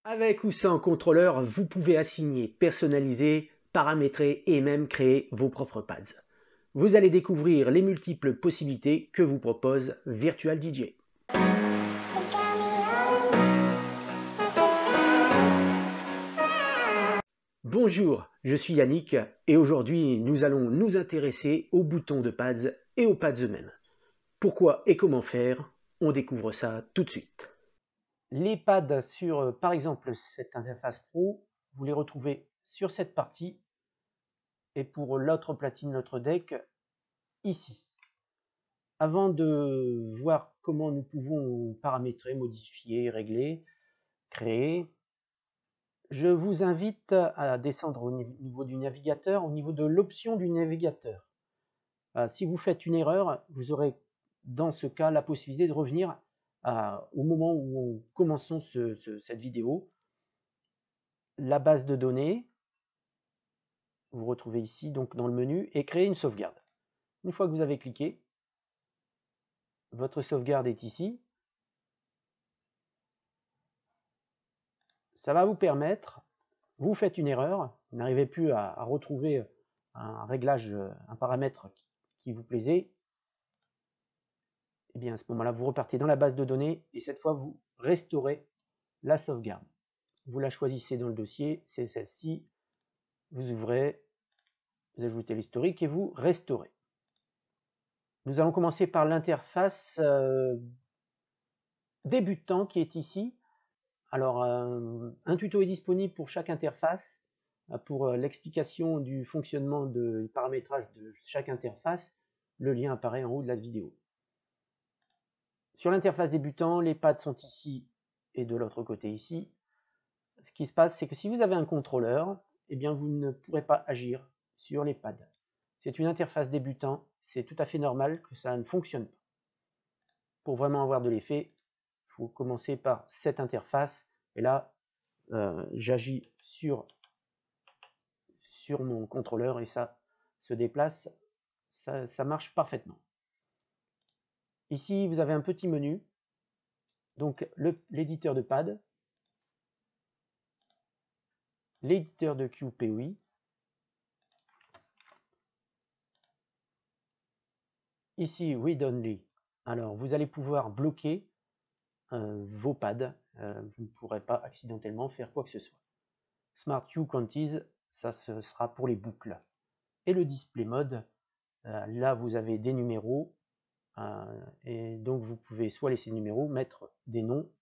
Avec ou sans contrôleur, vous pouvez assigner, personnaliser, paramétrer et même créer vos propres pads. Vous allez découvrir les multiples possibilités que vous propose Virtual DJ. Bonjour, je suis Yannick et aujourd'hui nous allons nous intéresser aux boutons de pads et aux pads eux-mêmes. Pourquoi et comment faire? On découvre ça tout de suite. Les pads sur par exemple cette interface pro, vous les retrouvez sur cette partie et pour l'autre platine, notre deck, ici. Avant de voir comment nous pouvons paramétrer, modifier, régler, créer, je vous invite à descendre au niveau du navigateur, au niveau de l'option du navigateur. Si vous faites une erreur, vous aurez dans ce cas la possibilité de revenir au moment où nous commençons cette vidéo. La base de données, vous retrouvez ici donc dans le menu, et créer une sauvegarde. Une fois que vous avez cliqué, votre sauvegarde est ici. Ça va vous permettre, vous faites une erreur, vous n'arrivez plus à retrouver un réglage, un paramètre qui vous plaisait, et bien à ce moment-là, vous repartez dans la base de données et cette fois, vous restaurez la sauvegarde. Vous la choisissez dans le dossier, c'est celle-ci, vous ouvrez, vous ajoutez l'historique et vous restaurez. Nous allons commencer par l'interface débutant qui est ici. Alors, un tuto est disponible pour chaque interface, pour l'explication du fonctionnement du paramétrage de chaque interface. Le lien apparaît en haut de la vidéo. Sur l'interface débutant, les pads sont ici et de l'autre côté ici. Ce qui se passe, c'est que si vous avez un contrôleur, eh bien vous ne pourrez pas agir sur les pads. C'est une interface débutant, c'est tout à fait normal que ça ne fonctionne pas. Pour vraiment avoir de l'effet, il faut commencer par cette interface, et là, j'agis sur mon contrôleur et ça se déplace, ça marche parfaitement. Ici, vous avez un petit menu, donc l'éditeur de pad, l'éditeur de QPOI, ici Read Only. Alors, vous allez pouvoir bloquer vos pads, vous ne pourrez pas accidentellement faire quoi que ce soit. Smart Q Quantize, ça ce sera pour les boucles. Et le display mode, là vous avez des numéros, et donc vous pouvez soit laisser des numéros, mettre des noms,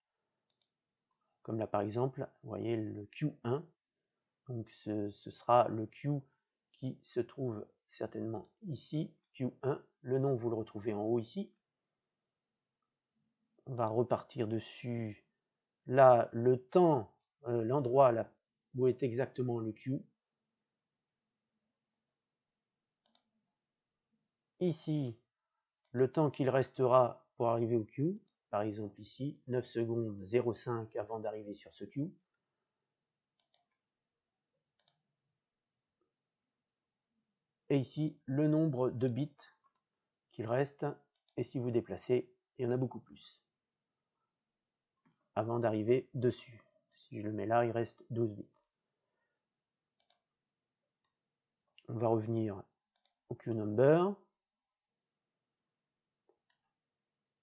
comme là par exemple, vous voyez le Q1, donc ce sera le Q qui se trouve certainement ici, Q1, le nom vous le retrouvez en haut ici. On va repartir dessus, là le temps, l'endroit là où est exactement le Q. Ici, le temps qu'il restera pour arriver au Q, par exemple ici, 9 secondes 0,5 avant d'arriver sur ce Q. Et ici, le nombre de bits qu'il reste, et si vous déplacez, il y en a beaucoup plus, avant d'arriver dessus. Si je le mets là, il reste 12 bits. On va revenir au QNumber.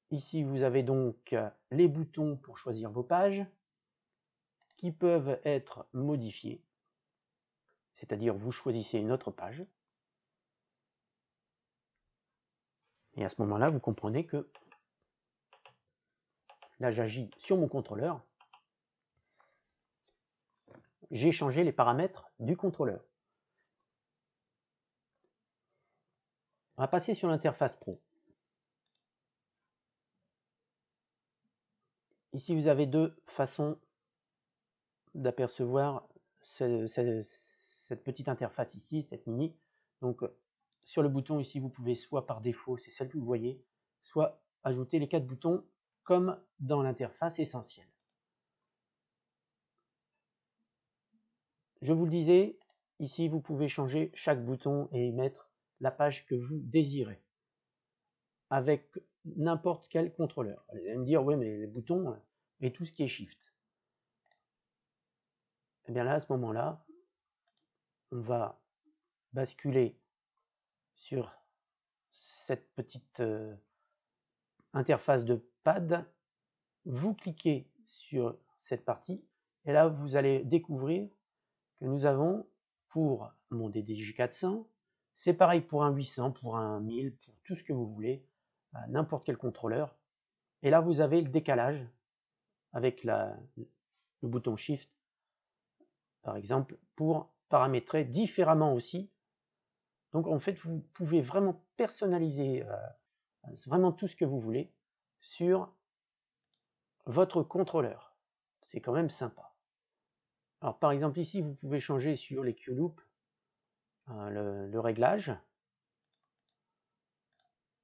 Ici, vous avez donc les boutons pour choisir vos pages, qui peuvent être modifiés, c'est-à-dire vous choisissez une autre page, et à ce moment-là, vous comprenez que là, j'agis sur mon contrôleur, j'ai changé les paramètres du contrôleur. On va passer sur l'interface pro. Ici, vous avez deux façons d'apercevoir cette petite interface ici, cette mini. Donc, sur le bouton ici, vous pouvez soit par défaut, c'est celle que vous voyez, soit ajouter les 4 boutons comme dans l'interface essentielle. Je vous le disais, ici, vous pouvez changer chaque bouton et mettre la page que vous désirez avec n'importe quel contrôleur. Vous allez me dire, oui, mais les boutons et tout ce qui est Shift. Et bien là, à ce moment-là, on va basculer sur cette petite interface de pad. Vous cliquez sur cette partie et là, vous allez découvrir que nous avons pour mon DDJ400, c'est pareil pour un 800, pour un 1000, pour tout ce que vous voulez, n'importe quel contrôleur. Et là, vous avez le décalage avec le bouton Shift, par exemple, pour paramétrer différemment aussi. Donc en fait, vous pouvez vraiment personnaliser vraiment tout ce que vous voulez sur votre contrôleur. C'est quand même sympa. Alors par exemple ici, vous pouvez changer sur les Q-Loop le réglage.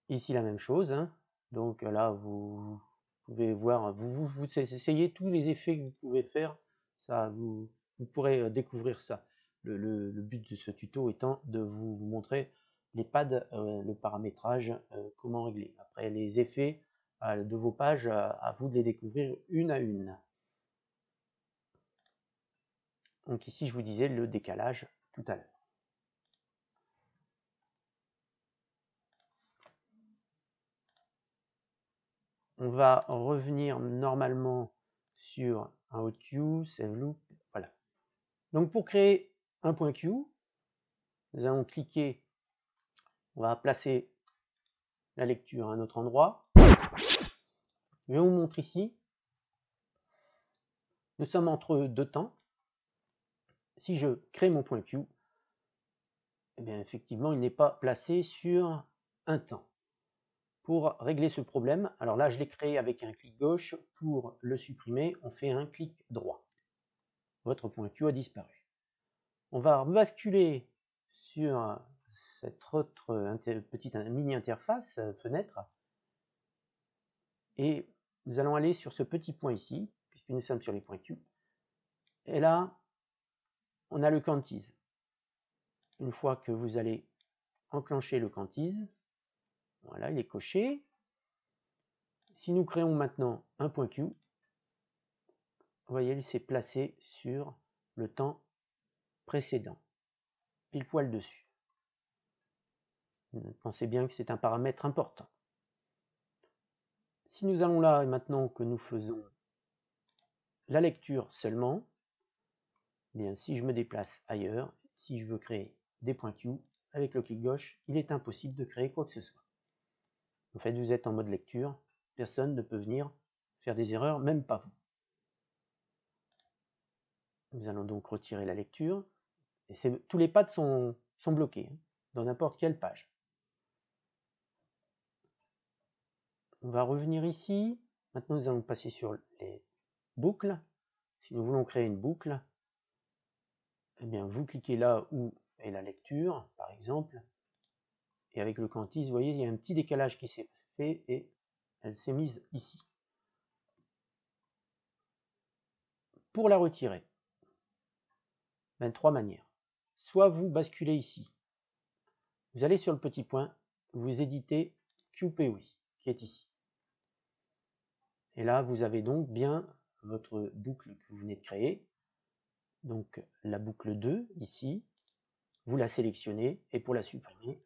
Ici la même chose, hein. Donc là vous pouvez voir, vous essayez tous les effets que vous pouvez faire, ça vous pourrez découvrir ça. Le but de ce tuto étant de vous montrer les pads, le paramétrage, comment régler. Après les effets de vos pages, à vous de les découvrir une à une. Donc ici je vous disais le décalage tout à l'heure. On va revenir normalement sur un autre Q, save loop, voilà. Donc pour créer un point Q, nous allons cliquer, on va placer la lecture à un autre endroit. Je vais vous montrer ici. Nous sommes entre deux temps. Si je crée mon point Q, eh bien effectivement il n'est pas placé sur un temps. Pour régler ce problème, alors là je l'ai créé avec un clic gauche, pour le supprimer on fait un clic droit. Votre point Q a disparu. On va basculer sur cette autre petite mini interface fenêtre et nous allons aller sur ce petit point ici, puisque nous sommes sur les points Q. Et là, on a le quantize. Une fois que vous allez enclencher le quantize, voilà, il est coché. Si nous créons maintenant un point Q, vous voyez, il s'est placé sur le temps précédent, pile poil dessus. Pensez bien que c'est un paramètre important. Si nous allons là, et maintenant que nous faisons la lecture seulement, eh bien, si je me déplace ailleurs, si je veux créer des points Q, avec le clic gauche, il est impossible de créer quoi que ce soit. En fait, vous êtes en mode lecture, personne ne peut venir faire des erreurs, même pas vous. Nous allons donc retirer la lecture, et tous les pads sont bloqués, dans n'importe quelle page. On va revenir ici, maintenant nous allons passer sur les boucles. Si nous voulons créer une boucle, eh bien, vous cliquez là où est la lecture, par exemple, et avec le quantize, vous voyez, il y a un petit décalage qui s'est fait et elle s'est mise ici. Pour la retirer, ben, trois manières. Soit vous basculez ici, vous allez sur le petit point, vous éditez QPOI, qui est ici. Et là, vous avez donc bien votre boucle que vous venez de créer, donc la boucle 2, ici, vous la sélectionnez, et pour la supprimer,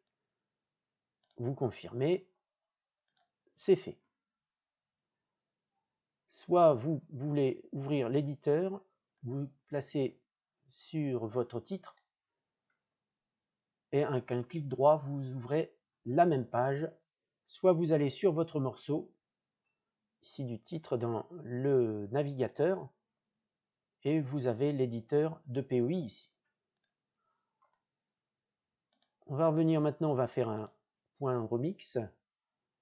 vous confirmez, c'est fait. Soit vous voulez ouvrir l'éditeur, vous placez sur votre titre, et avec un clic droit, vous ouvrez la même page. Soit vous allez sur votre morceau, ici du titre dans le navigateur, et vous avez l'éditeur de POI ici. On va revenir maintenant, on va faire un point remix.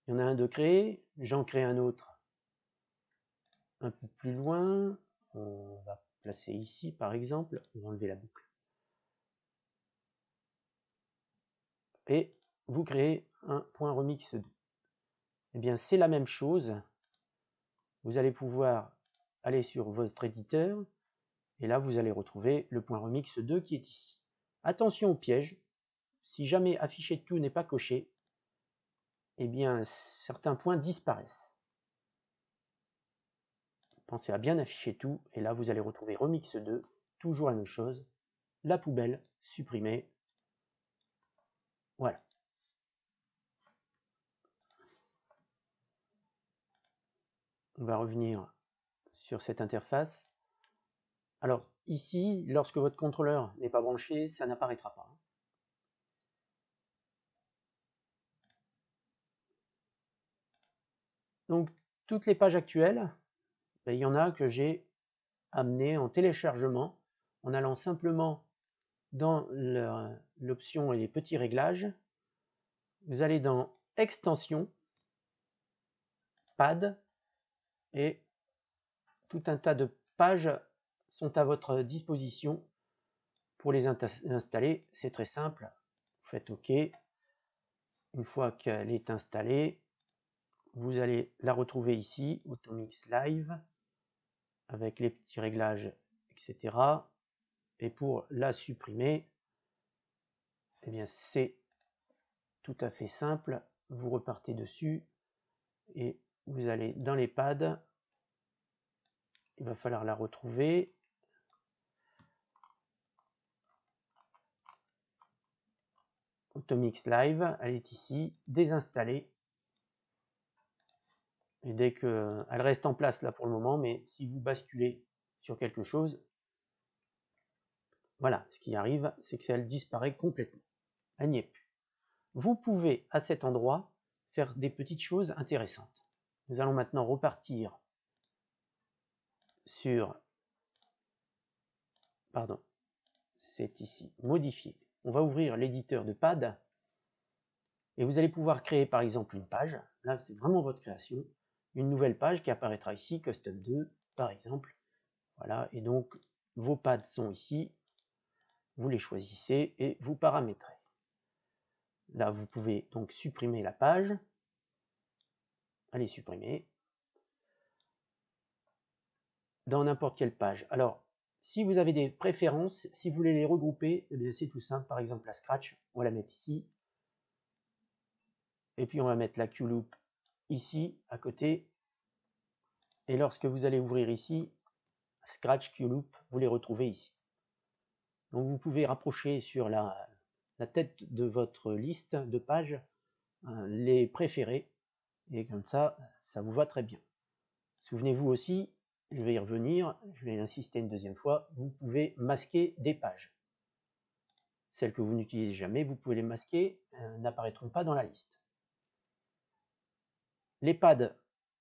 Il y en a un de créé, j'en crée un autre un peu plus loin. On va placer ici par exemple, on va enlever la boucle. Et vous créez un point remix 2. Eh bien c'est la même chose. Vous allez pouvoir aller sur votre éditeur et là vous allez retrouver le point remix 2 qui est ici. Attention au piège, si jamais afficher tout n'est pas coché, eh bien certains points disparaissent. Pensez à bien afficher tout et là vous allez retrouver remix 2 toujours la même chose. La poubelle, supprimer. Voilà. On va revenir sur cette interface. Alors ici, lorsque votre contrôleur n'est pas branché, ça n'apparaîtra pas. Donc toutes les pages actuelles, il y en a que j'ai amenées en téléchargement en allant simplement dans l'option et les petits réglages. Vous allez dans Extensions, Pad, et tout un tas de pages sont à votre disposition pour les installer. C'est très simple. Vous faites OK. Une fois qu'elle est installée, vous allez la retrouver ici, Automix Live, avec les petits réglages, etc. Et pour la supprimer, eh bien c'est tout à fait simple. Vous repartez dessus et vous allez dans les pads. Il va falloir la retrouver. Automix Live, elle est ici, désinstallée. Et dès que elle reste en place là pour le moment, mais si vous basculez sur quelque chose, voilà, ce qui arrive, c'est qu'elle disparaît complètement. Elle n'y est plus. Vous pouvez à cet endroit faire des petites choses intéressantes. Nous allons maintenant repartir sur, pardon, c'est ici, modifier. On va ouvrir l'éditeur de pad et vous allez pouvoir créer par exemple une page. Là, c'est vraiment votre création. Une nouvelle page qui apparaîtra ici, Custom 2 par exemple. Voilà, et donc vos pads sont ici. Vous les choisissez et vous paramétrez. Là, vous pouvez donc supprimer la page. Allez, supprimer. Dans n'importe quelle page. Alors, si vous avez des préférences, si vous voulez les regrouper, c'est tout simple. Par exemple, la Scratch, on va la mettre ici. Et puis, on va mettre la QLoop ici, à côté. Et lorsque vous allez ouvrir ici, Scratch, QLoop, vous les retrouvez ici. Donc, vous pouvez rapprocher sur la tête de votre liste de pages les préférés. Et comme ça, ça vous va très bien. Souvenez-vous aussi, je vais y revenir, je vais insister une deuxième fois, vous pouvez masquer des pages. Celles que vous n'utilisez jamais, vous pouvez les masquer, n'apparaîtront pas dans la liste. Les pads,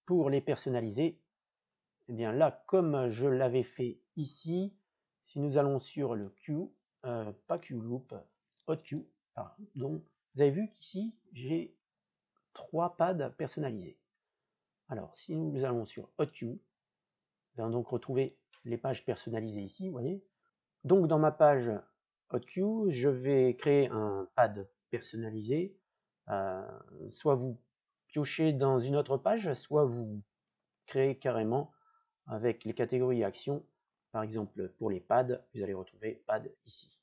pour les personnaliser, eh bien là, comme je l'avais fait ici, si nous allons sur le Q, pas QLoop, HotQ, pardon, vous avez vu qu'ici, j'ai 3 pads personnalisés. Alors, si nous allons sur HotQ, nous allons donc retrouver les pages personnalisées ici, vous voyez. Donc dans ma page HotQ, je vais créer un pad personnalisé. Soit vous piochez dans une autre page, soit vous créez carrément avec les catégories actions. Par exemple, pour les pads, vous allez retrouver pad ici.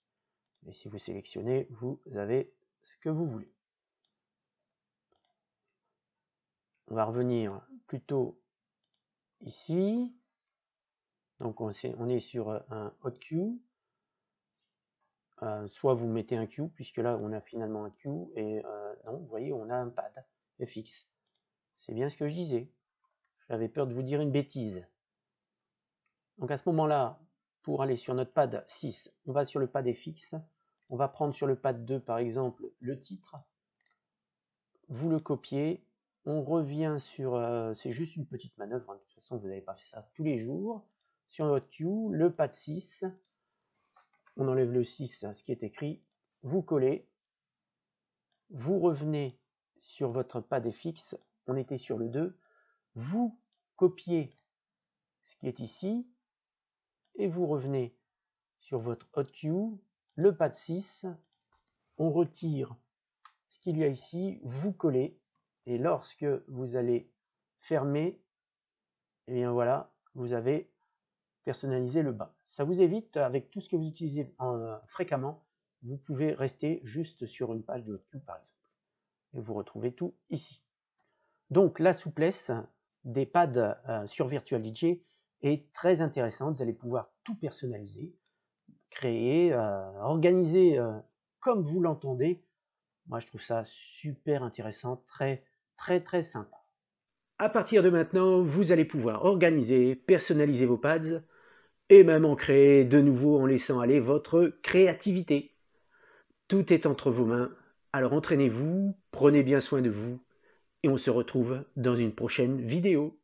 Et si vous sélectionnez, vous avez ce que vous voulez. On va revenir plutôt ici. Donc on est sur un HotQ. Soit vous mettez un Q, puisque là on a finalement un Q, et non, vous voyez, on a un pad FX. C'est bien ce que je disais. J'avais peur de vous dire une bêtise. Donc à ce moment-là, pour aller sur notre pad 6, on va sur le pad FX. On va prendre sur le pad 2, par exemple, le titre. Vous le copiez. On revient sur... c'est juste une petite manœuvre. Hein. De toute façon, vous n'avez pas fait ça tous les jours. Sur votre Q, le pad 6. On enlève le 6, ce qui est écrit. Vous collez. Vous revenez sur votre pad FX. On était sur le 2. Vous copiez ce qui est ici. Et vous revenez sur votre HotQ, le pad 6, on retire ce qu'il y a ici, vous collez, et lorsque vous allez fermer, et bien voilà, vous avez personnalisé le bas. Ça vous évite, avec tout ce que vous utilisez fréquemment, vous pouvez rester juste sur une page de HotQ par exemple, et vous retrouvez tout ici. Donc la souplesse des pads sur Virtual DJ est très intéressante, vous allez pouvoir tout personnaliser. créer, organiser comme vous l'entendez. Moi, je trouve ça super intéressant, très, très, très sympa. À partir de maintenant, vous allez pouvoir organiser, personnaliser vos pads et même en créer de nouveaux en laissant aller votre créativité. Tout est entre vos mains, alors entraînez-vous, prenez bien soin de vous et on se retrouve dans une prochaine vidéo.